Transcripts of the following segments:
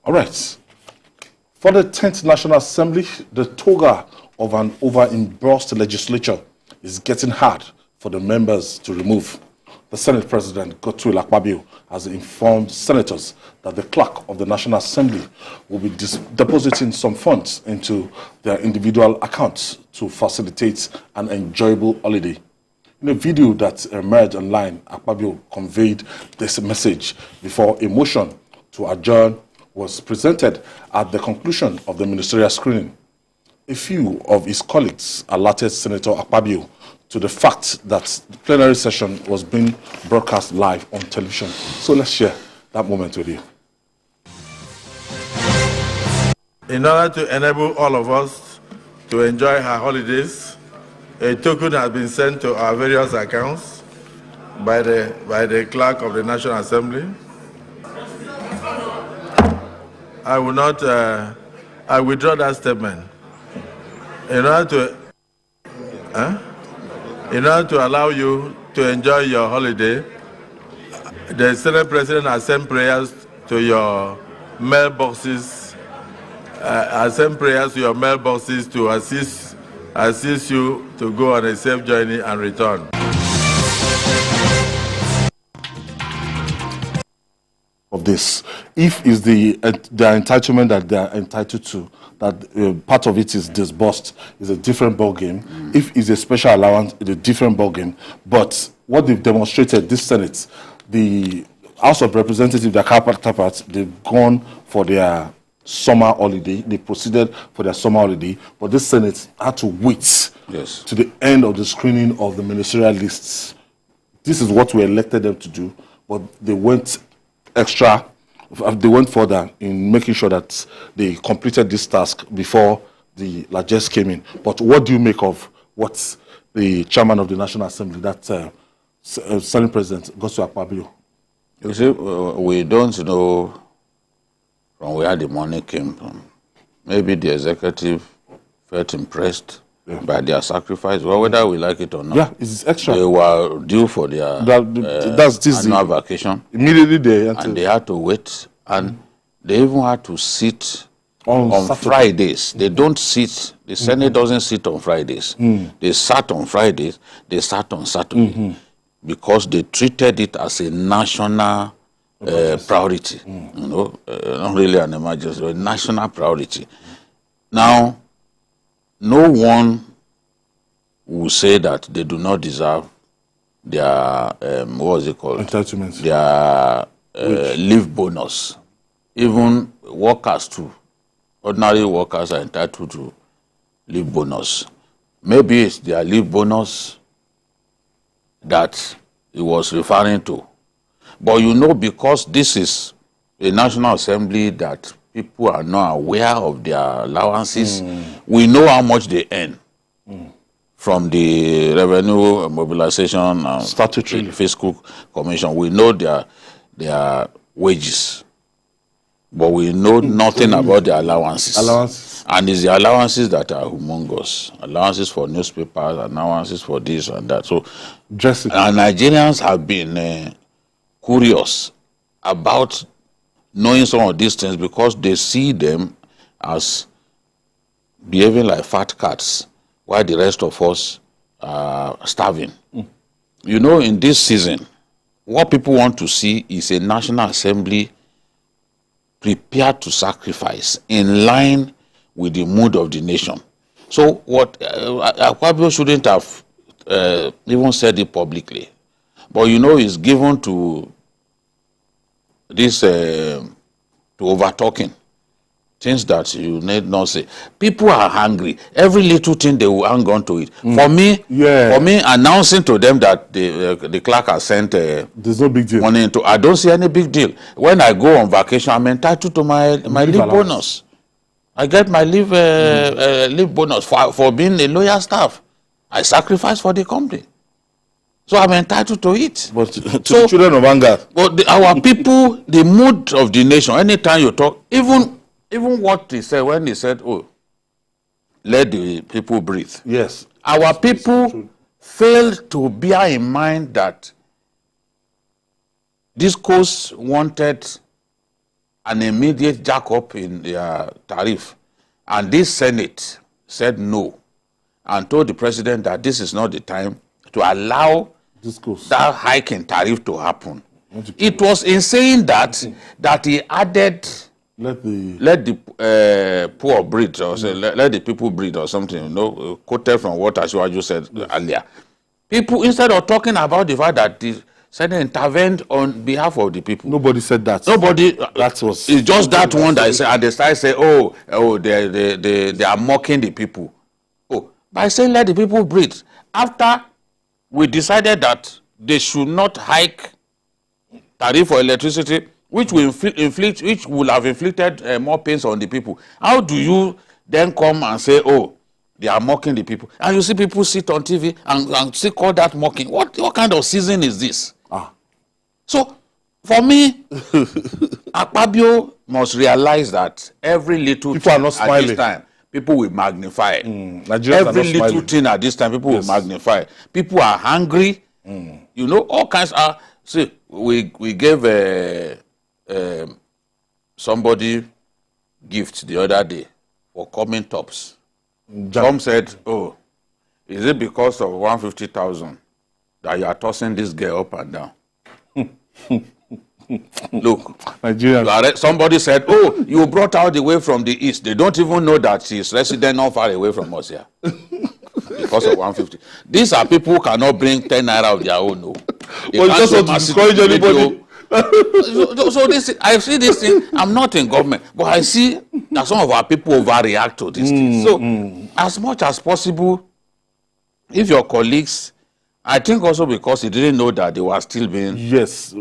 All right. For the 10th National Assembly, the toga of an over-imbursed legislature is getting hard for the members to remove. The Senate President, Godswill Akpabio, has informed senators that the Clerk of the National Assembly will be depositing some funds into their individual accounts to facilitate an enjoyable holiday. In a video that emerged online, Akpabio conveyed this message before a motion to adjourn was presented at the conclusion of the ministerial screening. A few of his colleagues alerted Senator Akpabio to the fact that the plenary session was being broadcast live on television. So let's share that moment with you. In order to enable all of us to enjoy our holidays, a token has been sent to our various accounts by the Clerk of the National Assembly. I will not, I withdraw that statement. In order to allow you to enjoy your holiday, the Senate President has sent prayers to your mailboxes, to assist you to go on a safe journey and return. Of this, if is the entitlement that they are entitled to, that part of it is disbursed, is a different ball game. If it's a special allowance, it's a different ball game. But what they've demonstrated, this Senate, the House of Representatives, the counterparts, they've gone for their summer holiday. They proceeded for their summer holiday, but this Senate had to wait to the end of the screening of the ministerial lists. This is what we elected them to do, but they went extra. They went further in making sure that they completed this task before the largesse came in. But what do you make of what the chairman of the National Assembly, that Senate President, Godswill Akpabio? You see, we don't know from where the money came from. Maybe the executive felt impressed by their sacrifice, well, whether we like it or not. Yeah, it's extra. They were due for their annual vacation. Immediately there. And they had to wait. And they even had to sit on Fridays. They don't sit, the Senate doesn't sit on Fridays. They sat on Fridays, they sat on Saturday. Because they treated it as a national priority. You know, not really an emergency, but a national priority. Now, no one will say that they do not deserve their, what is it called? Entitlements. Their leave bonus. Even workers too. Ordinary workers are entitled to leave bonus. Maybe it's their leave bonus that he was referring to. But you know, because this is a National Assembly that people are not aware of their allowances. We know how much they earn from the Revenue Mobilization and Statutory Fiscal Commission. We know their wages, but we know nothing about the allowances. And it's the allowances that are humongous. Allowances for newspapers, allowances for this and that. So, and Nigerians have been curious about knowing some of these things because they see them as behaving like fat cats while the rest of us are starving. You know, in this season, what people want to see is a National Assembly prepared to sacrifice in line with the mood of the nation. So what Akpabio shouldn't have even said it publicly. But you know, it's given to this to over-talking, things that you need not say. People are hungry. Every little thing they will hang on to it. For me, announcing to them that the clerk has sent there's no big deal money into, I don't see any big deal. When I go on vacation, I'm entitled to my leave bonus. I get my leave bonus for being a loyal staff. I sacrifice for the company. So I'm entitled to it. But to the children of anger. But our people, the mood of the nation, anytime you talk, even what he said, when he said, oh, let the people breathe. Yes. Our people failed to bear in mind that this coast wanted an immediate jack-up in their tariff. And this Senate said no and told the president that this is not the time to allow that hike in tariff to happen. It was in saying that that he added let the poor breathe, or say, let the people breathe, or something, you know, quoted from what Asiwaju said earlier. People, instead of talking about the fact that the Senate intervened on behalf of the people. Nobody said that. Nobody. That was. It's just that one that said, and they started saying, they are mocking the people. Oh, by saying let the people breathe. After we decided that they should not hike tariff for electricity, which will have inflicted more pains on the people. How do you then come and say, oh, they are mocking the people? And you see people sit on TV and still call that mocking. What kind of season is this? So, for me, Akpabio must realize that every little people are not smiling. At this time, people will magnify. Every little thing at this time, people will magnify. People are hungry. You know, all kinds are. See, we gave somebody gift the other day for coming tops. Some said, oh, is it because of 150,000 that you are tossing this girl up and down? Look, Nigerians. Somebody said, oh, you brought her the way from the east. They don't even know that she's resident not far away from us here. Because of 150. These are people who cannot bring 10 naira of their own. No. Well, you just want to discourage anybody. So this, I see this thing. I'm not in government, but I see that some of our people overreact to this thing. So, as much as possible, if your colleagues, I think also because he didn't know that they were still being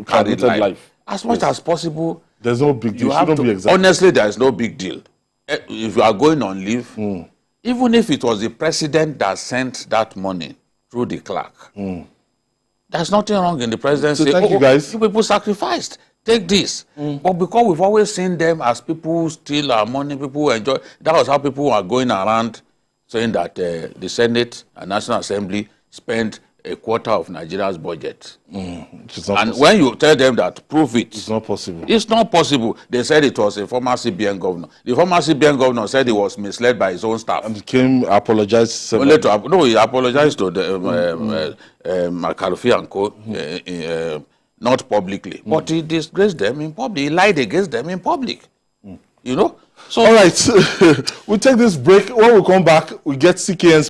carried life. As much as possible, there's no big deal. You have to, honestly, there is no big deal. If you are going on leave, even if it was the president that sent that money through the clerk, there's nothing wrong in the president saying, thank you guys. You people sacrificed, take this. But because we've always seen them as people who steal our money, people who enjoy, that was how people were going around saying that the Senate and National Assembly spent a quarter of Nigeria's budget. And when you tell them that, prove it. It's not possible. It's not possible. They said it was a former CBN governor. The former CBN governor said he was misled by his own staff. And came apologized. No, he apologized to the Makarufi and co. Not publicly. But he disgraced them in public. He lied against them in public. You know? So, all right. We'll take this break. When we come back, we get CKN's